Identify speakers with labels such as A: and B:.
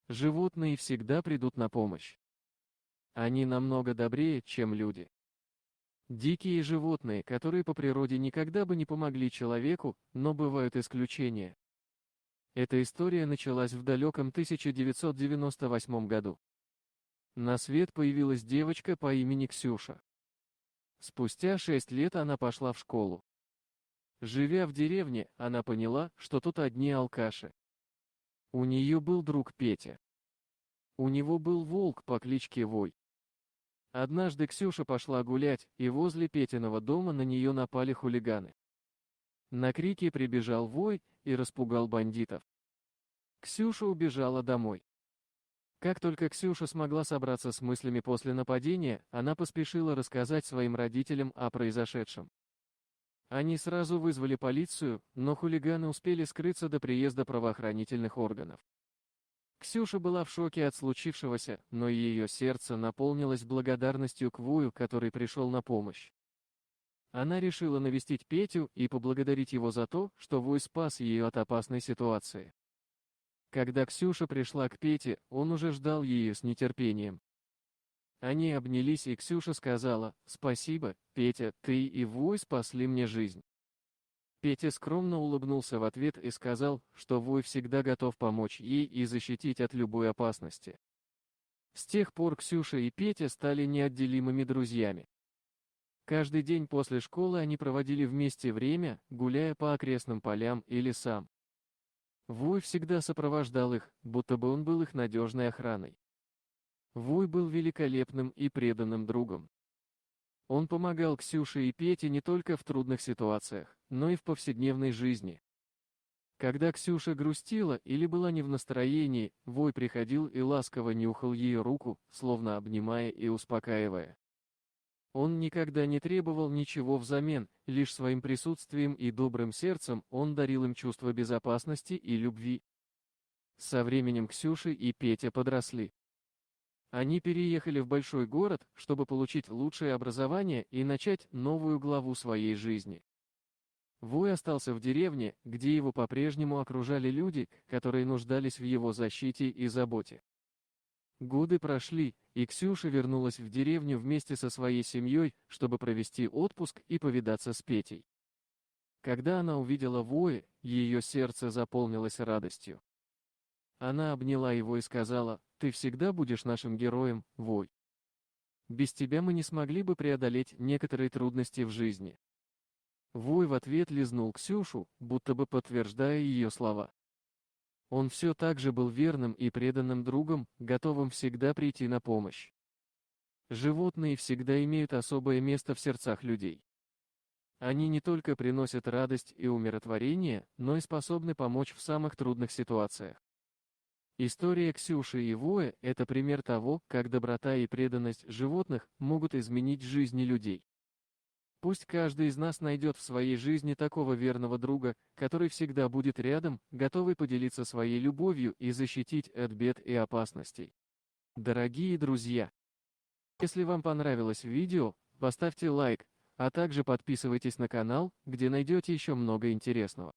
A: Животные всегда придут на помощь. Они намного добрее, чем люди. Дикие животные, которые по природе никогда бы не помогли человеку, но бывают исключения. Эта история началась в далеком 1998 году. На свет появилась девочка по имени Ксюша. Спустя 6 лет она пошла в школу. Живя в деревне, она поняла, что тут одни алкаши. У нее был друг Петя. У него был волк по кличке Вой. Однажды Ксюша пошла гулять, и возле Петиного дома на нее напали хулиганы. На крики прибежал Вой и распугал бандитов. Ксюша убежала домой. Как только Ксюша смогла собраться с мыслями после нападения, она поспешила рассказать своим родителям о произошедшем. Они сразу вызвали полицию, но хулиганы успели скрыться до приезда правоохранительных органов. Ксюша была в шоке от случившегося, но ее сердце наполнилось благодарностью к Вою, который пришел на помощь. Она решила навестить Петю и поблагодарить его за то, что Вой спас ее от опасной ситуации. Когда Ксюша пришла к Пете, он уже ждал ее с нетерпением. Они обнялись, и Ксюша сказала: «Спасибо, Петя, ты и Вой спасли мне жизнь». Петя скромно улыбнулся в ответ и сказал, что Вой всегда готов помочь ей и защитить от любой опасности. С тех пор Ксюша и Петя стали неотделимыми друзьями. Каждый день после школы они проводили вместе время, гуляя по окрестным полям и лесам. Вой всегда сопровождал их, будто бы он был их надежной охраной. Вой был великолепным и преданным другом. Он помогал Ксюше и Пете не только в трудных ситуациях, но и в повседневной жизни. Когда Ксюша грустила или была не в настроении, Вой приходил и ласково нюхал ее руку, словно обнимая и успокаивая. Он никогда не требовал ничего взамен, лишь своим присутствием и добрым сердцем он дарил им чувство безопасности и любви. Со временем Ксюша и Петя подросли. Они переехали в большой город, чтобы получить лучшее образование и начать новую главу своей жизни. Вой остался в деревне, где его по-прежнему окружали люди, которые нуждались в его защите и заботе. Годы прошли, и Ксюша вернулась в деревню вместе со своей семьей, чтобы провести отпуск и повидаться с Петей. Когда она увидела Воя, ее сердце заполнилось радостью. Она обняла его и сказала: «Ты всегда будешь нашим героем, Вой. Без тебя мы не смогли бы преодолеть некоторые трудности в жизни». Вой в ответ лизнул Ксюшу, будто бы подтверждая ее слова. Он все так же был верным и преданным другом, готовым всегда прийти на помощь. Животные всегда имеют особое место в сердцах людей. Они не только приносят радость и умиротворение, но и способны помочь в самых трудных ситуациях. История Ксюши и Воя – это пример того, как доброта и преданность животных могут изменить жизни людей. Пусть каждый из нас найдет в своей жизни такого верного друга, который всегда будет рядом, готовый поделиться своей любовью и защитить от бед и опасностей. Дорогие друзья, если вам понравилось видео, поставьте лайк, а также подписывайтесь на канал, где найдете еще много интересного.